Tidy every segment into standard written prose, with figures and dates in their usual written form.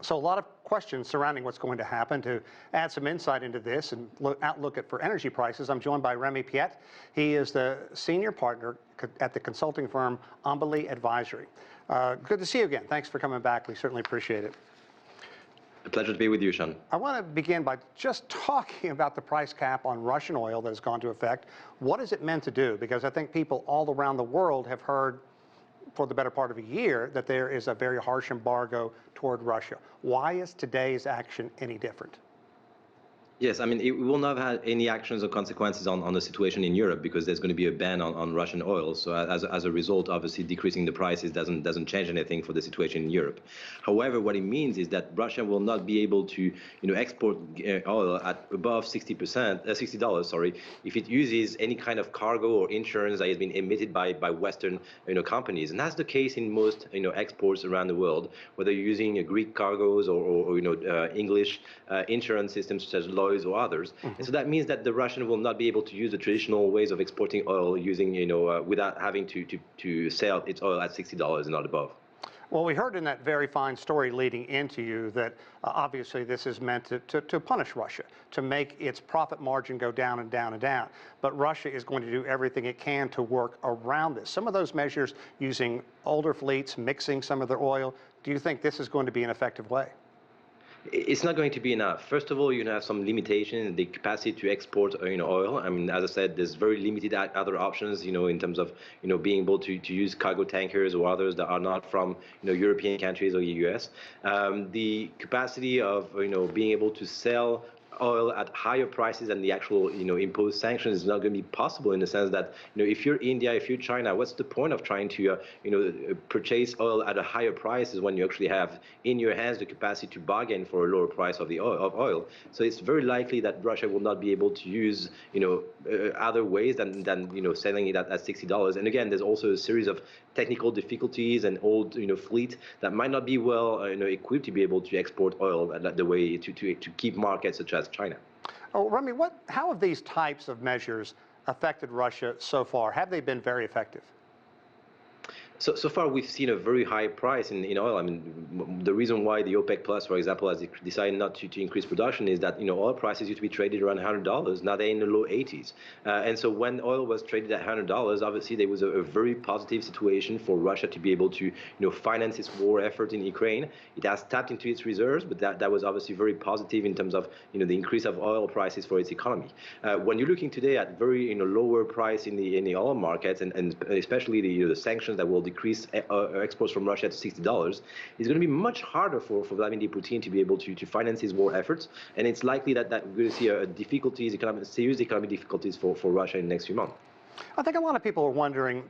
So a lot of questions surrounding what's going to happen. To add some insight into this and outlook for energy prices, I'm joined by Remi Piet. He is the senior partner at the consulting firm Embellie Advisory. Good to see you again. Thanks for coming back. We certainly appreciate it. A pleasure to be with you, Sean. I want to begin by just talking about the price cap on Russian oil that has gone into effect. What is it meant to do? Because I think people all around the world have heard for the better part of a year that there is a very harsh embargo toward Russia. Why is today's action any different? Yes, I mean, it will not have any actions or consequences on the situation in Europe because there's going to be a ban on Russian oil. So as a result, obviously, decreasing the prices doesn't change anything for the situation in Europe. However, what it means is that Russia will not be able to, export oil at above $60, sorry, if it uses any kind of cargo or insurance that has been emitted by Western, companies. And that's the case in most, exports around the world, whether you're using Greek cargoes or English insurance systems such as or others. And so that means that the Russian will not be able to use the traditional ways of exporting oil using, without having to sell its oil at $60 and not above. Well, we heard in that very fine story leading into you that obviously this is meant to punish Russia, to make its profit margin go down and down and down. But Russia is going to do everything it can to work around this. Some of those measures using older fleets, mixing some of their oil, do you think this is going to be an effective way? It's not going to be enough. First of all, you have some limitation in the capacity to export, oil. I mean, as I said, there's very limited other options, in terms of, being able to use cargo tankers or others that are not from, European countries or the US. The capacity of, being able to sell oil at higher prices than the actual, imposed sanctions is not going to be possible in the sense that, if you're India, if you're China, what's the point of trying to, purchase oil at a higher price when you actually have in your hands the capacity to bargain for a lower price of oil. So it's very likely that Russia will not be able to use, other ways than selling it at $60. And again, there's also a series of technical difficulties and old, fleet that might not be well, equipped to be able to export oil the way to keep markets such as China. Oh, Remi, how have these types of measures affected Russia so far? Have they been very effective? So far, we've seen a very high price in oil. I mean, the reason why the OPEC Plus, for example, has decided not to increase production is that, oil prices used to be traded around $100. Now they're in the low 80s. And so when oil was traded at $100, obviously there was a very positive situation for Russia to be able to, finance its war effort in Ukraine. It has tapped into its reserves, but that was obviously very positive in terms of, the increase of oil prices for its economy. When you're looking today at very, lower price in the oil markets and especially the sanctions that will decrease exports from Russia to $60, it's going to be much harder for Vladimir Putin to be able to finance his war efforts, and it's likely that we're going to see serious economic difficulties for Russia in the next few months. I think a lot of people are wondering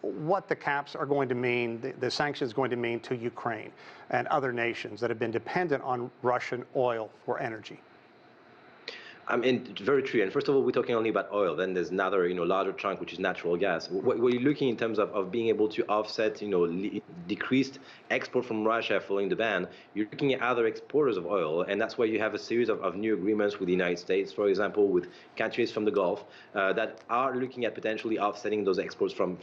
what the caps are going to mean, the sanctions going to mean to Ukraine and other nations that have been dependent on Russian oil for energy. I mean, it's very true. And first of all, we're talking only about oil. Then there's another, larger chunk, which is natural gas. What you're looking in terms of being able to offset, decreased export from Russia following the ban, you're looking at other exporters of oil. And that's why you have a series of new agreements with the United States, for example, with countries from the Gulf that are looking at potentially offsetting those exports from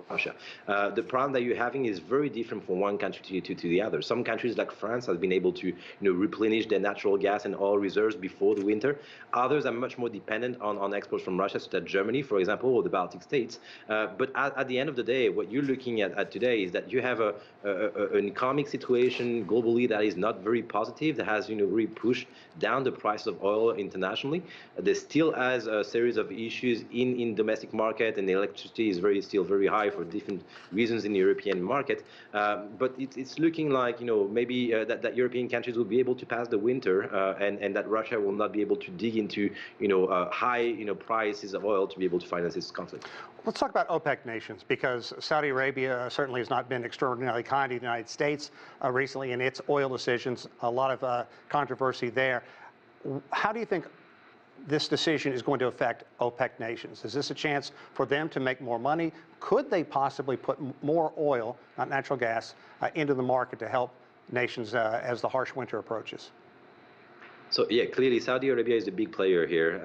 Russia. The problem that you're having is very different from one country to the other. Some countries like France have been able to, replenish their natural gas and oil reserves before the winter. Others are much more dependent on exports from Russia, such as Germany, for example, or the Baltic states. But at the end of the day, what you're looking at today is that you have an economic situation globally that is not very positive, that has really pushed down the price of oil internationally. There still has a series of issues in domestic market, and the electricity is still very high for different reasons in the European market. But it's looking like maybe that European countries will be able to pass the winter, and that Russia will not be able to dig into high prices of oil to be able to finance this conflict. Let's talk about OPEC nations, because Saudi Arabia certainly has not been extraordinarily kind to the United States recently in its oil decisions. A lot of controversy there. How do you think this decision is going to affect OPEC nations? Is this a chance for them to make more money? Could they possibly put more oil, not natural gas, into the market to help nations as the harsh winter approaches? So yeah, clearly Saudi Arabia is the big player here,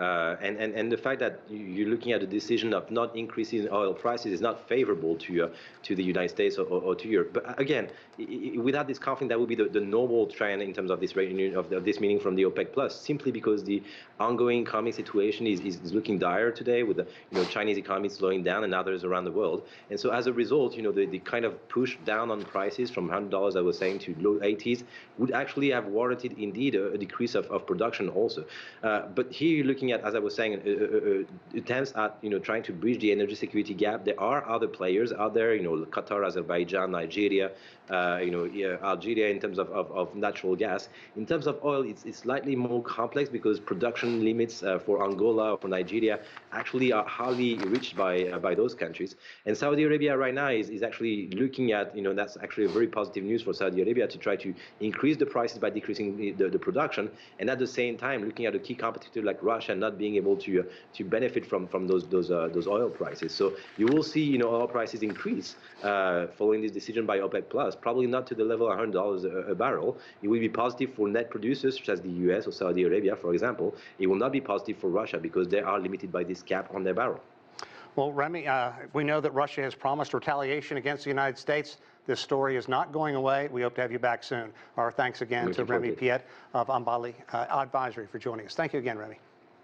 and the fact that you're looking at the decision of not increasing oil prices is not favorable to the United States or to Europe. But again, without this conflict, that would be the normal trend in terms of this reunion of this meeting from the OPEC Plus, simply because the ongoing economic situation is looking dire today, with the Chinese economy slowing down and others around the world. And so as a result, the kind of push down on prices from $100 I was saying to low 80s would actually have warranted indeed a decrease of production also. But here you're looking at, as I was saying, attempts at trying to bridge the energy security gap. There are other players out there, Qatar, Azerbaijan, Nigeria, Algeria in terms of natural gas. In terms of oil, it's slightly more complex because production limits for Angola or for Nigeria actually are hardly reached by those countries. And Saudi Arabia right now is actually looking at, that's actually a very positive news for Saudi Arabia, to try to increase the prices by decreasing the production, and at the same time looking at a key competitor like Russia not being able to benefit from those oil prices. So you will see oil prices increase following this decision by OPEC Plus, probably not to the level of $100 a barrel. It will be positive for net producers such as the US or Saudi Arabia, for example. It will not be positive for Russia because they are limited by this cap on their barrel. Well, Remi, we know that Russia has promised retaliation against the United States. This story is not going away. We hope to have you back soon. Our thanks again to Remi Piet of Embellie Advisory for joining us. Thank you again, Remi.